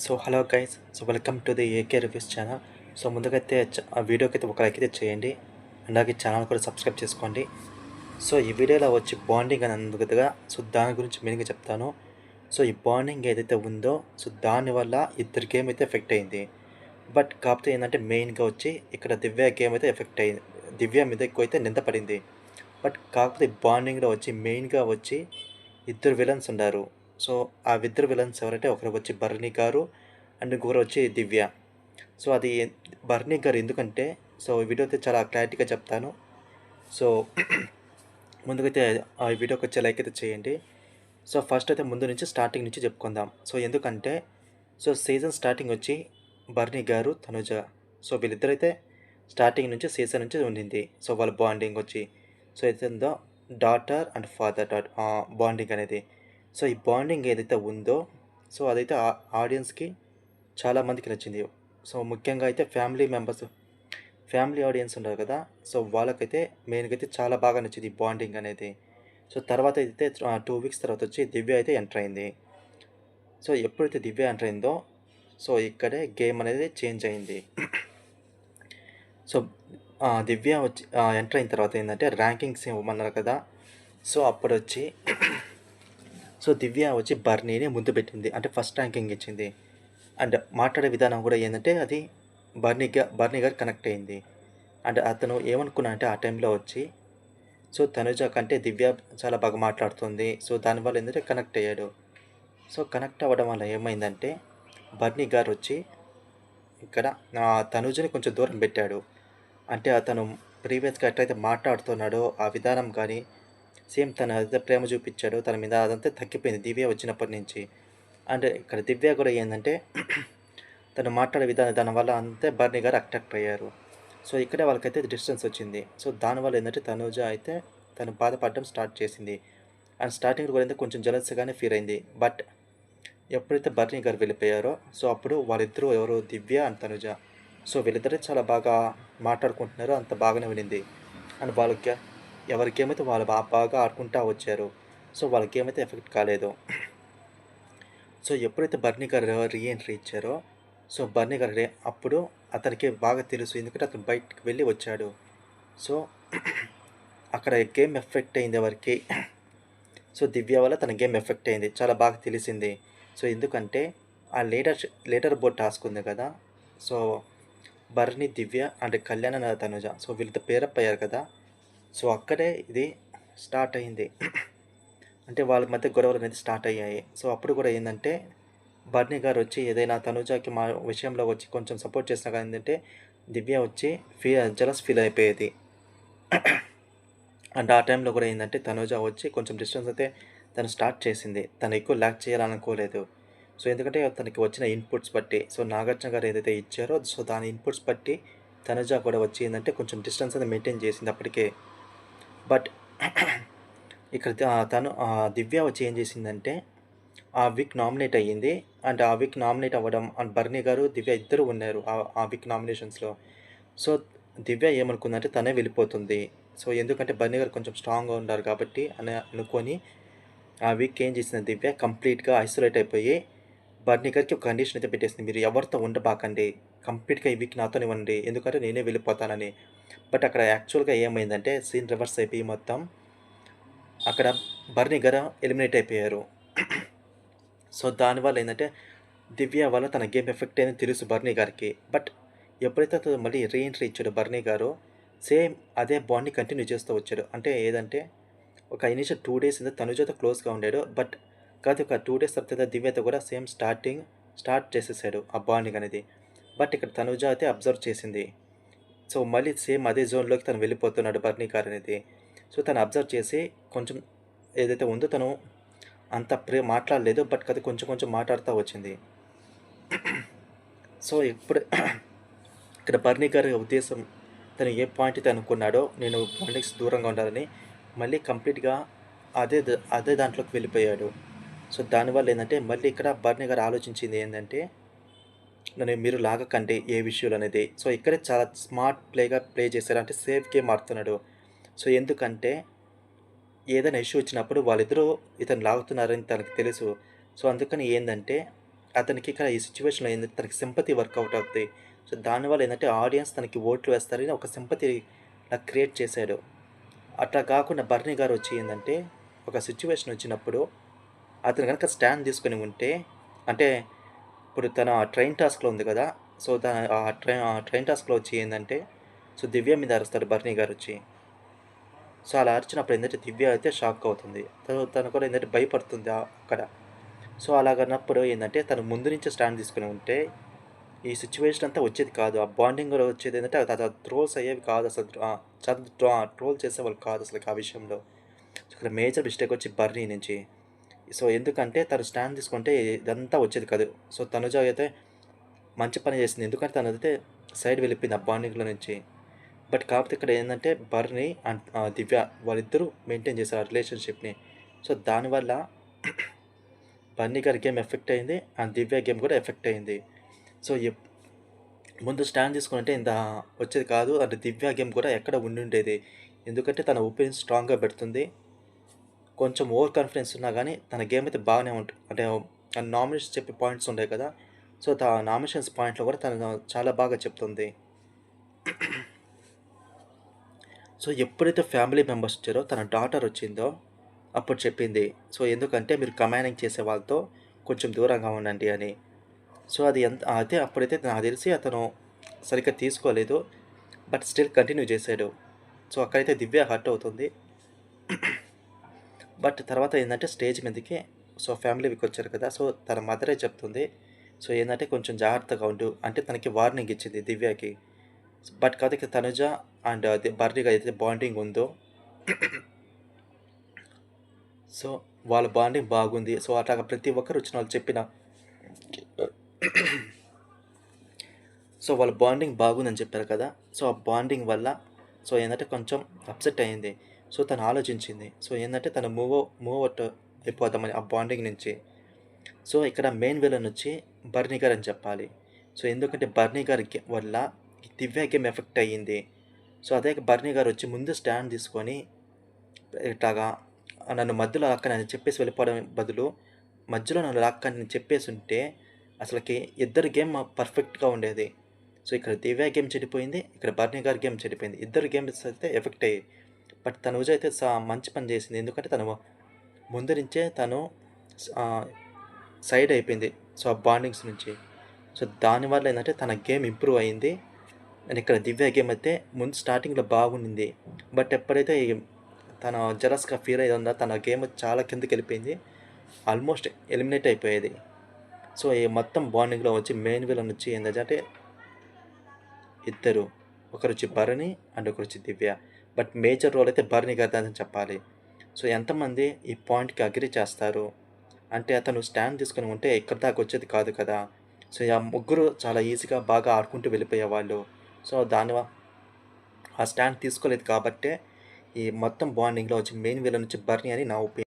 So hello guys, so welcome to the AK reviews channel. So ముందుకైతే ఆ వీడియోకి అయితే ఒక లైక్ అయితే చేయండి, అలాగే ఛానల్ కూడా సబ్స్క్రైబ్ చేసుకోండి. సో ఈ వీడియోలో వచ్చి బాండింగ్ అని అందుకుగా, సో దాని గురించి మెయిన్గా చెప్తాను. సో ఈ బాండింగ్ ఏదైతే ఉందో, సో దానివల్ల ఇద్దరు గేమ్ అయితే ఎఫెక్ట్ అయింది. బట్ కాకపోతే ఏంటంటే మెయిన్గా వచ్చి ఇక్కడ దివ్య గేమ్ అయితే ఎఫెక్ట్ అయింది, దివ్య మీద ఎక్కువ అయితే నింద పడింది. బట్ కాకపోతే బాండింగ్లో వచ్చి మెయిన్గా వచ్చి ఇద్దరు విలన్స్ ఉన్నారు. సో ఆ ఇద్దరు విలన్స్ ఎవరంటే ఒకరు వచ్చి బర్నీ గారు అండ్ ఇంకొకరు వచ్చి దివ్య. సో అది బర్నీ గారు ఎందుకంటే, సో ఈ వీడియో అయితే చాలా క్లారిటీగా చెప్తాను. సో ముందుకైతే ఆ వీడియోకి వచ్చే లైక్ అయితే చేయండి. సో ఫస్ట్ అయితే ముందు నుంచి స్టార్టింగ్ నుంచి చెప్పుకుందాం. సో ఎందుకంటే, సో సీజన్ స్టార్టింగ్ వచ్చి బర్నీ గారు తనుజ, సో వీళ్ళిద్దరైతే స్టార్టింగ్ నుంచి సీజన్ నుంచి ఉండింది. సో వాళ్ళ బాండింగ్ వచ్చి, సో అయితే డాటర్ అండ్ ఫాదర్ బాండింగ్ అనేది. సో ఈ బాండింగ్ ఏదైతే ఉందో, సో అదైతే ఆడియన్స్కి చాలామందికి నచ్చింది. సో ముఖ్యంగా అయితే ఫ్యామిలీ ఆడియన్స్ ఉంటారు కదా, సో వాళ్ళకైతే మెయిన్గా అయితే చాలా బాగా నచ్చింది ఈ బాండింగ్ అనేది. సో తర్వాత అయితే 2 వీక్స్ తర్వాత వచ్చి దివ్య అయితే ఎంటర్ అయింది. సో ఎప్పుడైతే దివ్య ఎంటర్ అయిందో, సో ఇక్కడే గేమ్ అనేది చేంజ్ అయింది. సో దివ్య వచ్చి ఎంటర్ అయిన తర్వాత ఏంటంటే ర్యాంకింగ్స్ ఇవ్వమన్నారు కదా, సో అప్పుడు వచ్చి సో దివ్య వచ్చి బర్నీని ముందు పెట్టింది, అంటే ఫస్ట్ ర్యాంకింగ్ ఇచ్చింది. అండ్ మాట్లాడే విధానం కూడా ఏంటంటే అది బర్నీ గారు కనెక్ట్ అయింది. అండ్ అతను ఏమనుకున్నా అంటే ఆ టైంలో వచ్చి, సో తనుజ కంటే దివ్య చాలా బాగా మాట్లాడుతుంది, సో దానివల్ల ఏంటంటే కనెక్ట్ అయ్యాడు. సో కనెక్ట్ అవ్వడం వల్ల ఏమైందంటే బర్నీ గారు వచ్చి ఇక్కడ తనుజని కొంచెం దూరం పెట్టాడు. అంటే అతను ప్రీవియస్గా ఎట్లయితే మాట్లాడుతున్నాడో ఆ విధానం కానీ సేమ్ తను అయితే ప్రేమ చూపించాడో తన మీద, అదంతా తగ్గిపోయింది దివ్య వచ్చినప్పటి నుంచి. అంటే ఇక్కడ దివ్య కూడా ఏంటంటే తను మాట్లాడే విధానం దానివల్ల అంతే బర్నీ గారు అట్రాక్ట్ అయ్యారు. సో ఇక్కడే వాళ్ళకైతే డిస్టెన్స్ వచ్చింది. సో దానివల్ల ఏంటంటే తనుజ అయితే తను బాధపడడం స్టార్ట్ చేసింది. అండ్ స్టార్టింగ్లో కూడా అయితే కొంచెం జలస్గానే ఫీల్ అయింది. బట్ ఎప్పుడైతే బర్నీ గారు వెళ్ళిపోయారో, సో అప్పుడు వాళ్ళిద్దరూ ఎవరు దివ్య అండ్ తనుజ, సో వీళ్ళిద్దరే చాలా బాగా మాట్లాడుకుంటున్నారో అంత బాగానే వినింది. అండ్ వాళ్ళకి ఎవరికేమైతే వాళ్ళు బాగా ఆడుకుంటూ వచ్చారు, సో వాళ్ళకేమైతే ఎఫెక్ట్ కాలేదు. సో ఎప్పుడైతే బర్నీ గారు రీఎంట్రీ ఇచ్చారో, సో బర్నీ గారు అప్పుడు అతనికి బాగా తెలుసు, ఎందుకంటే అతను బయటికి వెళ్ళి వచ్చాడు. సో అక్కడ గేమ్ ఎఫెక్ట్ అయింది ఎవరికి, సో దివ్య వల్ల తన గేమ్ ఎఫెక్ట్ అయింది, చాలా బాగా తెలిసింది. సో ఎందుకంటే ఆ లేటర్ బోర్డ్ టాస్క్ ఉంది కదా, సో బర్నీ దివ్య అంటే కళ్యాణ తనుజ, సో వీళ్ళతో పేరప్ అయ్యారు కదా, సో అక్కడే ఇది స్టార్ట్ అయింది. అంటే వాళ్ళ మధ్య గొడవలు అనేది స్టార్ట్ అయ్యాయి. సో అప్పుడు కూడా ఏంటంటే బర్నీ గారు వచ్చి ఏదైనా తనుజాకి మా విషయంలో వచ్చి కొంచెం సపోర్ట్ చేసినా కానీ ఏంటంటే దివ్య వచ్చి జలస్ ఫీల్ అయిపోయేది. అండ్ ఆ టైంలో కూడా ఏంటంటే తనుజ వచ్చి కొంచెం డిస్టెన్స్ అయితే తను స్టార్ట్ చేసింది. తను ఎక్కువ ల్యాక్ చేయాలనుకోలేదు. సో ఎందుకంటే తనకి వచ్చిన ఇన్పుట్స్ బట్టి, సో నాగార్జున గారు ఏదైతే ఇచ్చారో సో దాని ఇన్పుట్స్ బట్టి తనుజ కూడా వచ్చి ఏంటంటే కొంచెం డిస్టెన్స్ అనేది మెయింటైన్ చేసింది అప్పటికే. బట్ ఇక్కడ తను దివ్య వచ్చి ఏం చేసిందంటే ఆ వీక్ నామినేట్ అయ్యింది. అండ్ ఆ వీక్ నామినేట్ అవ్వడం అండ్ బర్నీ గారు దివ్య ఇద్దరు ఉన్నారు ఆ వీక్ నామినేషన్స్లో. సో దివ్య ఏమనుకుందంటే తనే వెళ్ళిపోతుంది. సో ఎందుకంటే బర్నీ గారు కొంచెం స్ట్రాంగ్గా ఉన్నారు కాబట్టి అని అనుకొని ఆ వీక్ ఏం చేసింది దివ్య కంప్లీట్గా ఐసోలేట్ అయిపోయి బర్నీ గారికి ఒక కండిషన్ అయితే పెట్టేసింది, మీరు ఎవరితో ఉండబాకండి, కంప్లీట్గా ఈ వీక్ నాతోనే ఇవ్వండి, ఎందుకంటే నేనే వెళ్ళిపోతానని. బట్ అక్కడ యాక్చువల్గా ఏమైందంటే సీన్ రివర్స్ అయిపోయి మొత్తం అక్కడ బర్నీ గారు ఎలిమినేట్ అయిపోయారు. సో దానివల్ల ఏంటంటే దివ్య వల్ల తన గేమ్ ఎఫెక్ట్ అనేది తెలుసు బర్నీ గారికి. బట్ ఎప్పుడైతే అతను మళ్ళీ రీఎంట్రీ ఇచ్చాడో బర్నీ గారు, సేమ్ అదే బాండ్ని కంటిన్యూ చేస్తూ వచ్చాడు. అంటే ఏదంటే ఒక ఇనిషియల్ 2 డేస్ తనుజతో క్లోజ్గా ఉండాడు. బట్ కాదు ఒక 2 డేస్ తర్వాత దివ్యతో కూడా సేమ్ స్టార్ట్ చేసేసాడు ఆ బాండింగ్ అనేది. బట్ ఇక్కడ తనుజ అయితే అబ్జర్వ్ చేసింది. సో మళ్ళీ సేమ్ అదే జోన్లోకి తను వెళ్ళిపోతున్నాడు బర్నీ గారు అనేది. సో తను అబ్జర్వ్ చేసి కొంచెం ఏదైతే ఉందో తను అంత మాట్లాడలేదు. బట్ అది కొంచెం కొంచెం మాట్లాడుతూ వచ్చింది. సో ఇప్పుడు ఇక్కడ బర్నీ గారి ఉద్దేశం, తను ఏ పాయింట్ అయితే అనుకున్నాడో నేను బాండింగ్స్ దూరంగా ఉండాలని, మళ్ళీ కంప్లీట్గా అదే దాంట్లోకి వెళ్ళిపోయాడు. సో దానివల్ల ఏంటంటే మళ్ళీ ఇక్కడ బర్నీ గారు ఆలోచించింది ఏంటంటే నన్ను మీరు లాగకండి ఏ విషయాలు అనేది. సో ఇక్కడే చాలా స్మార్ట్ ప్లే చేశారు, అంటే సేఫ్ గేమ్ ఆడుతున్నాడు. సో ఎందుకంటే ఏదైనా ఇష్యూ వచ్చినప్పుడు వాళ్ళిద్దరూ ఇతను లాగుతున్నారని తనకు తెలుసు. సో అందుకని ఏంటంటే అతనికి ఇక్కడ ఈ సిచ్యువేషన్‌లో ఏందంటే తనకి సింపతి వర్కౌట్ అవుద్ది. సో, దానివల్ల ఏందంటే ఆడియన్స్ తనకి ఓట్లు వేస్తారని ఒక సింపతి క్రియేట్ చేశాడు. అట్లా కాకుండా బర్నీ గారొచ్చి ఏందంటే, ఒక సిచ్యువేషన్ వచ్చినప్పుడు అతను గనక స్టాండ్ తీసుకొని ఉంటే, అంటే ఇప్పుడు తన ట్రైన్ టాస్క్‌లో ఉంది కదా! సో, ఆ ట్రైన్ టాస్క్‌లో వచ్చి ఏందంటే, సో, దివ్య మీద అరుస్తాడు బర్నీ గారొచ్చి. సో, అలా అరిచినప్పుడు ఏందంటే దివ్య అయితే షాక్ అవుతుంది. తను కూడా ఏందంటే భయపడుతుంది అక్కడ. సో, అలాగన్నప్పుడు ఏందంటే తను ముందు నుంచే స్టాండ్ తీసుకొని ఉంటే, ఈ సిచ్యువేషన్ అంతా వచ్చేది కాదు. ఆ బాండింగ్ కూడా వచ్చేదేంటంటే అది ట్రోల్స్ అయ్యేవి కాదసలు. ట్రోల్ చేసేవాళ్ళు కాదసలకి ఆ విషయంలో. ఇక్కడ మేజర్ మిస్టేక్ వచ్చి బర్నీ నుంచి. సో, ఎందుకంటే తను స్టాండ్ తీసుకుంటే ఇదంతా వచ్చేది కాదు. సో, తనుజ అయితే మంచి పని చేసింది. ఎందుకంటే తనైతే సైడ్ వెళ్ళిపోయింది ఆ బాండింగ్‌లో నుంచి. బట్ కాకపోతే ఇక్కడ ఏందంటే బర్నీ అండ్ దివ్య వాళ్ళిద్దరూ మెయింటైన్ చేశారు ఆ రిలేషన్‌షిప్‌ని. సో, దానివల్ల బన్నీ గారి గేమ్ ఎఫెక్ట్ అయింది. అండ్ దివ్య గేమ్ కూడా ఎఫెక్ట్ అయింది. సో, ముందు స్టాండ్ తీసుకొనుంటే ఇంత వచ్చేది కాదు. అంటే దివ్య గేమ్ కూడా ఎక్కడ ఉండుండేది. ఎందుకంటే తన ఒపీనియన్ స్ట్రాంగ్‌గా పెడుతుంది. కొంచెం ఓవర్ కాన్ఫిడెన్స్ ఉన్నా గానీ తన గేమ్ అయితే బాగానే అంటే నామినేషన్స్ చెప్పే పాయింట్స్ ఉంటాయి కదా! సో, నామినేషన్స్ పాయింట్‌లో కూడా తను చాలా బాగా చెప్తుంది. సో, ఎప్పుడైతే ఫ్యామిలీ మెంబర్స్ వచ్చారో తన డాటర్ వచ్చిందో అప్పుడు చెప్పింది. సో, ఎందుకంటే మీరు కమాండింగ్ చేసే వాళ్ళతో కొంచెం దూరంగా ఉండండి అని. సో, అది అయితే అప్పుడైతే నాకు తెలిసి అతను సరిగ్గా తీసుకోలేదు. బట్ స్టిల్ కంటిన్యూ చేశాడు. సో, అక్కడైతే దివ్య హర్ట్ అవుతుంది. బట్ తర్వాత ఏందంటే స్టేజ్ మీదకి సో, ఫ్యామిలీ వీక్ వచ్చారు కదా! సో, తన మదరే చెప్తుంది. సో, ఏందంటే కొంచెం జాగ్రత్తగా ఉండు. అంటే తనకి వార్నింగ్ ఇచ్చింది దివ్యకి. బట్ కాకపోతే ఇక్కడ తనుజ అండ్ బర్నీగా ఏదైతే బాండింగ్ ఉందో సో, వాళ్ళ బాండింగ్ బాగుంది. సో, అట్లాగా ప్రతి ఒక్కరు వచ్చిన వాళ్ళు చెప్పిన సో, వాళ్ళ బాండింగ్ బాగుందని చెప్పారు కదా! సో, ఆ బాండింగ్ వల్ల సో, ఏందంటే కొంచెం అప్సెట్ అయింది. సో, తను ఆలోచించింది. సో, ఏందంటే తను మూవ్ అవుట్ అయిపోదామని ఆ బాండింగ్ నుంచి. సో, ఇక్కడ మెయిన్ విలన్ వచ్చి బర్నీ గారు అని చెప్పాలి. సో, ఎందుకంటే బర్నీ గారికి వల్ల ఈ దివ్య గేమ్ ఎఫెక్ట్ అయ్యింది. సో, అదే బర్నీ గారు వచ్చి ముందు స్టాండ్ తీసుకొని ఇట్లాగా నన్ను మధ్యలో లాక్కని చెప్పేసి వెళ్ళిపోవడం బదులు మధ్యలో నన్ను లాక్కని చెప్పేసుంటే అసలకి ఇద్దరి గేమ్ పర్ఫెక్ట్‌గా ఉండేది. సో, ఇక్కడ దివ్య గేమ్ చెడిపోయింది. ఇక్కడ బర్నీ గారి గేమ్ చెడిపోయింది. ఇద్దరు గేమ్స్ అయితే ఎఫెక్ట్ అయ్యాయి. బట్ తనుజ అయితే మంచి పని చేసింది. ఎందుకంటే తను ముందు నుంచే తను సైడ్ అయిపోయింది. సో, ఆ బాండింగ్స్ నుంచి. సో, దానివల్ల ఏందంటే తన గేమ్ ఇంప్రూవ్ అయింది. అండ్ ఇక్కడ దివ్య గేమ్ అయితే ముందు స్టార్టింగ్‌లో బాగుండింది. బట్ ఎప్పుడైతే తను జెలస్‌గా ఫీల్ అయ్యిందో తన గేమ్ చాలా కిందకెళ్ళిపోయింది. ఆల్మోస్ట్ ఎలిమినేట్ అయిపోయేది. సో, ఈ మొత్తం బాండింగ్‌లో వచ్చి మెయిన్ విలన్ వచ్చి ఏందంటే ఇద్దరు. ఒకరొచ్చి భరణి అండ్ ఒకరొచ్చి దివ్య. బట్ మేజర్ రోల్ అయితే భరణి గారిదని చెప్పాలి. సో, ఎంతమంది ఈ పాయింట్‌కి అగ్రీ చేస్తారు? అంటే అతను స్టాండ్ తీసుకొని ఉంటే ఇక్కడి దాకా వచ్చేది కాదు కదా! సో, ఆ ముగ్గురు చాలా ఈజీగా బాగా ఆడుకుంటూ వెళ్ళిపోయేవాళ్ళు. సో, ఆ స్టాండ్ తీసుకోలేదు కాబట్టే ఈ మొత్తం బాండింగ్‌లో వచ్చి మెయిన్ విలన్ వచ్చి బర్నీ అని నా ఒపీనియన్.